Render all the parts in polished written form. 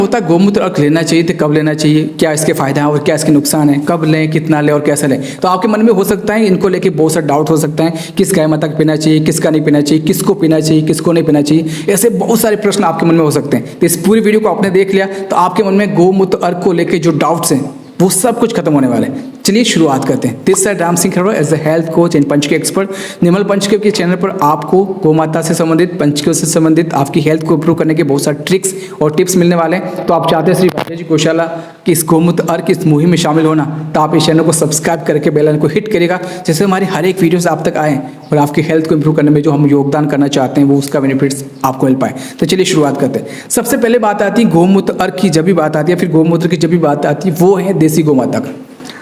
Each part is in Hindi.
होता है गोमूत्र अर्क लेना चाहिए तो कब लेना चाहिए, क्या इसके फायदे हैं और क्या इसके नुकसान है, कब लें, कितना लें और कैसे लें। तो आपके मन में हो सकता है इनको लेके बहुत सारा डाउट हो सकता है, किस गाय माता को पीना चाहिए, किसका नहीं पीना चाहिए, किसको पीना चाहिए, किसको नहीं पीना चाहिए, ऐसे बहुत सारे प्रश्न आपके मन में हो सकते हैं। तो इस पूरी वीडियो को आपने देख लिया तो आपके मन में गोमूत्र अर्क को लेकर जो डाउट्स हैं वो सब कुछ खत्म होने वाले हैं। चलिए शुरुआत करते हैं। This side Ram Singh Kharwa as a health coach and पंचके एक्सपर्ट। निर्मल पंचके के चैनल पर आपको गोमाता से संबंधित, पंचके से संबंधित आपकी हेल्थ को इंप्रूव करने के बहुत सारे ट्रिक्स और टिप्स मिलने वाले हैं। तो आप चाहते हैं श्री भाग्य जी गौशाला की इस गोमूत्र अर्क इस मुहिम में शामिल होना, तो आप इस चैनल को सब्सक्राइब करके बेल आइकन को हिट करेगा, जिससे हमारी हर एक वीडियोस आप तक आए और आपकी हेल्थ को इंप्रूव करने में जो हम योगदान करना चाहते हैं वो उसका बेनिफिट्स आपको मिल पाए। तो चलिए शुरुआत करते हैं। सबसे पहले बात आती है गोमूत्र अर्क की जब भी बात आती है, फिर गोमूत्र की जब भी बात आती है, वो है देसी गोमाता का,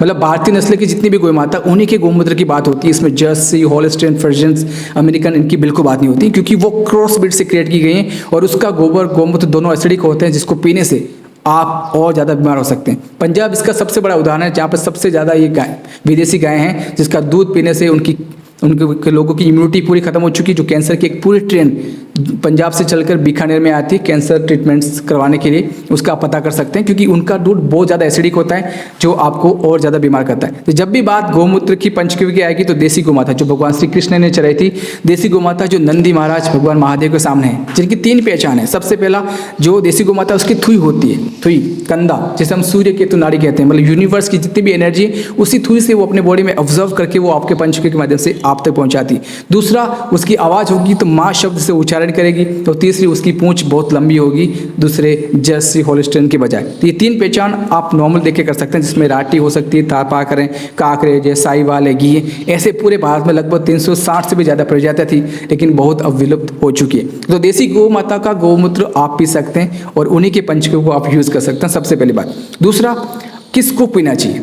मतलब भारतीय नस्ल की जितनी भी गौ माता उन्हीं के गोमूत्र की बात होती है। इसमें जर्सी, हॉलस्टाइन, फ्रिजियन, अमेरिकन इनकी बिल्कुल बात नहीं होती, क्योंकि वो क्रॉस ब्रीड से क्रिएट की गई हैं और उसका गोबर गोमूत्र दोनों एसिडिक होते हैं, जिसको पीने से आप और ज़्यादा बीमार हो सकते हैं। पंजाब इसका सबसे बड़ा उदाहरण है, जहाँ पर सबसे ज़्यादा ये गाय विदेशी गाय हैं, जिसका दूध पीने से उनके लोगों की इम्यूनिटी पूरी खत्म हो चुकी है। जो कैंसर की एक पूरी ट्रेन पंजाब से चलकर बीकानेर में आती है कैंसर ट्रीटमेंट्स करवाने के लिए, उसका आप पता कर सकते हैं, क्योंकि उनका दूध बहुत ज़्यादा एसिडिक होता है जो आपको और ज़्यादा बीमार करता है। तो जब भी बात गोमूत्र की पंचगव्य की आएगी तो देसी गोमाता जो भगवान श्री कृष्ण ने चलाई थी, देसी गोमाता जो नंदी महाराज भगवान महादेव के सामने है, जिनकी 3 पहचान है। सबसे पहला जो देसी गोमाता उसकी थुई होती है, थुई कंधा, जिसे हम सूर्य केतु नाड़ी कहते हैं, मतलब यूनिवर्स की जितनी भी एनर्जी है उसी थुई से वो अपने बॉडी में ऑब्जर्व करके वो आपके पंचगव्य के माध्यम से आप तक पहुँचाती। दूसरा उसकी आवाज़ होगी तो माँ शब्द से उच्चारण करेगी। तो तीसरी उसकी पूंछ बहुत लंबी होगी, दूसरे जर्सी हॉलस्टाइन के बजाय। तो ये 3 पहचान आप नॉर्मल देख के कर सकते हैं, जिसमें राठी हो सकती है, थारपा करें, काकरे, जैसे साहिवाल है, घी, ऐसे पूरे भारत में लगभग 360 से भी ज़्यादा प्रजातियाँ थी, लेकिन बहुत अब विलुप्त हो चुकी है। तो देसी गौ माता का गोमूत्र आप पी सकते हैं और उन्हीं के पंचगव्य को आप यूज़ कर सकते हैं, सबसे पहली बात। दूसरा, किसको पीना चाहिए?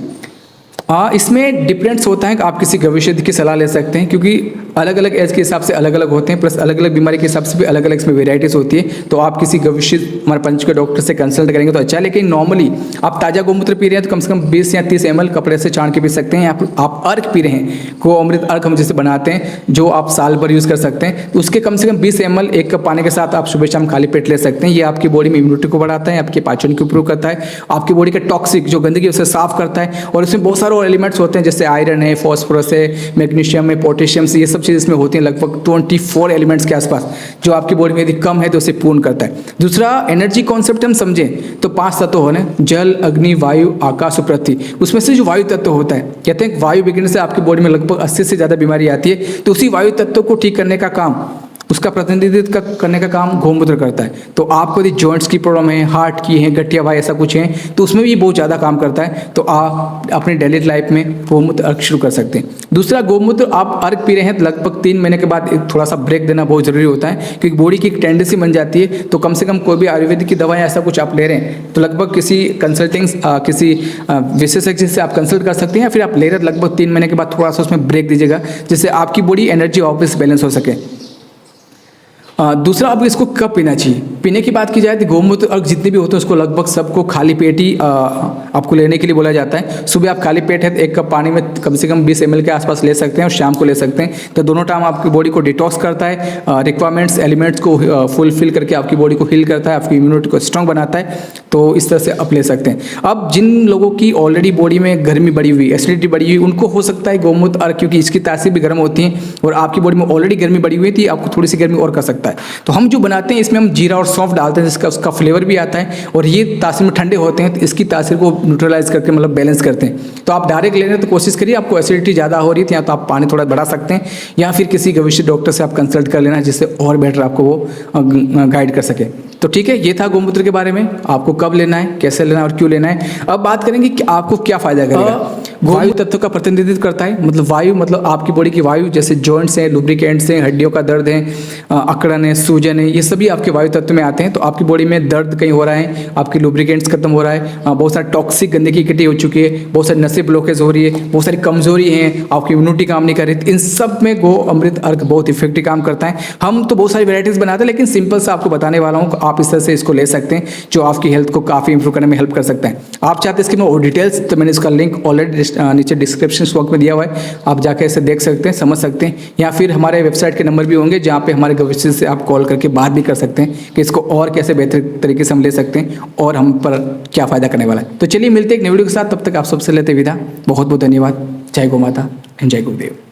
इसमें डिफरेंस होता है कि आप किसी गवेषक की सलाह ले सकते हैं, क्योंकि अलग अलग एज के हिसाब से अलग अलग होते हैं, प्लस अलग अलग बीमारी के हिसाब से भी अलग अलग इसमें वेराइटीज़ होती है। तो आप किसी गवेषक हमारे पंचगव्य डॉक्टर से कंसल्ट करेंगे तो अच्छा है। लेकिन नॉर्मली आप ताज़ा गोमूत्र पी रहे हैं तो कम से कम 20 या 30 ml कपड़े से छान के पी सकते हैं। आप अर्क पी रहे हैं, गो अमृत अर्क हम जैसे बनाते हैं, जो आप साल भर यूज़ कर सकते हैं, तो उसके कम से कम 20 ml 1 कप पानी के साथ आप सुबह शाम खाली पेट ले सकते हैं। ये आपकी बॉडी में इम्यूनिटी को बढ़ाता है, आपके पाचन को इंप्रूव करता है, आपकी बॉडी का टॉक्सिक जो गंदगी उसे साफ करता है, और इसमें बहुत सारे और एलिमेंट्स होते हैं, जैसे आयरन है, फॉस्फोरस है, मैग्नीशियम है, पोटेशियम से, ये सब चीज़ इसमें होती हैं, लगभग 24 एलिमेंट्स के आसपास, जो आपकी बॉडी में यदि कम है तो उसे पूर्ण करता है। दूसरा, एनर्जी कॉन्सेप्ट हम समझें तो 5 तत्व होने, जल, अग्नि, वायु, आकाश और पृथ्वी। उसमें से जो वायु तत्व होता है, कहते हैं वायु बिगड़ने से आपकी बॉडी में लगभग 80 से ज़्यादा बीमारी आती है, तो उसी वायु तत्व को ठीक करने का काम, उसका प्रतिनिधित्व करने का काम गोमूत्र करता है। तो आपको यदि जॉइंट्स की प्रॉब्लम है, हार्ट की है, गठिया वाई ऐसा कुछ है, तो उसमें भी बहुत ज़्यादा काम करता है। तो आप अपने डेली लाइफ में गोमूत्र अर्क शुरू कर सकते हैं। दूसरा, गोमूत्र आप अर्क पी रहे हैं तो लगभग 3 महीने के बाद थोड़ा सा ब्रेक देना बहुत ज़रूरी होता है, क्योंकि बॉडी की एक टेंडेंसी बन जाती है। तो कम से कम कोई भी आयुर्वेदिक की दवा ऐसा कुछ आप ले रहे हैं तो लगभग किसी विशेषज्ञ से आप कंसल्ट कर सकते हैं, या फिर आप ले रहे हैं लगभग 3 महीने के बाद थोड़ा सा उसमें ब्रेक दीजिएगा, जिससे आपकी बॉडी एनर्जी वापस बैलेंस हो सके। दूसरा, अब इसको कब पीना चाहिए? पीने की बात की जाए तो गोमूत्र अर्क जितने भी होते हैं उसको लगभग सबको खाली पेट ही आपको लेने के लिए बोला जाता है। सुबह आप खाली पेट है तो 1 कप पानी में कम से कम 20 ml के आसपास ले सकते हैं, और शाम को ले सकते हैं। तो दोनों टाइम आपकी बॉडी को डिटॉक्स करता है, रिक्वायरमेंट्स एलिमेंट्स को फुलफिल करके आपकी बॉडी को हील करता है, आपकी इम्यूनिटी को स्ट्रॉन्ग बनाता है। तो इस तरह से आप ले सकते हैं। अब जिन लोगों की ऑलरेडी बॉडी में गर्मी बढ़ी हुई, एसिडिटी बढ़ी हुई, उनको हो सकता है गोमूत्र अर्क, क्योंकि इसकी तासीर भी गर्म होती है और आपकी बॉडी में ऑलरेडी गर्मी बढ़ी हुई थी, आपको थोड़ी सी गर्मी और कर सकता है। तो हम जो बनाते हैं इसमें हम जीरा और सौंफ डालते हैं, जिसका उसका फ्लेवर भी आता है, और ये तासीर में ठंडे होते हैं तो इसकी तासीर को न्यूट्रलाइज करके मतलब बैलेंस करते हैं। तो आप डायरेक्ट लेने तो कोशिश करिए, आपको एसिडिटी ज़्यादा हो रही थी या तो आप पानी थोड़ा बढ़ा सकते हैं, या फिर किसी गवेषक डॉक्टर से आप कंसल्ट कर लेना, जिससे और बेटर आपको वो गाइड कर सके। तो ठीक है, ये था गोमूत्र के बारे में, आपको कब लेना है, कैसे लेना है और क्यों लेना है। अब बात करेंगे कि आपको क्या फायदा करेगा। वायु तत्व का प्रतिनिधित्व करता है, मतलब वायु मतलब आपकी बॉडी की वायु, जैसे जॉइंट्स हैं, लुब्रिकेंट्स हैं, हड्डियों का दर्द है, अकड़न है, सूजन है, ये सभी आपके वायु तत्व में आते हैं। तो आपकी बॉडी में दर्द कहीं हो रहा है, आपकी लुब्रिकेंट्स खत्म हो रहा है, बहुत सारी टॉक्सिक गंदगी इकट्ठी हो चुकी है, बहुत सारी नसें ब्लॉकेज हो रही है, बहुत सारी कमजोरी हैं, आपकी इम्यूनिटी काम नहीं कर रही, इन सब में गो अमृत अर्क बहुत इफेक्टिव काम करता है। हम तो बहुत सारी वेराइटीज़ बनाते हैं, लेकिन सिंपल सा आपको बताने वाला हूँ, आप इस तरह से इसको ले सकते हैं, जो आपकी हेल्थ को काफ़ी इंप्रूव करने में हेल्प कर सकता है। आप चाहते हैं इसकी मैं और डिटेल्स, तो मैंने इसका लिंक ऑलरेडी नीचे डिस्क्रिप्शन बॉक्स में दिया हुआ है, आप जाके इसे देख सकते हैं, समझ सकते हैं, या फिर हमारे वेबसाइट के नंबर भी होंगे जहाँ पे हमारे गवेषक से आप कॉल करके बात भी कर सकते हैं कि इसको और कैसे बेहतर तरीके से हम ले सकते हैं और हम पर क्या फ़ायदा करने वाला है। तो चलिए मिलते हैं एक नई वीडियो के साथ, तब तक आप सबसे लेते विदा। बहुत बहुत धन्यवाद। जय गौ माता एंड जय गुरुदेव।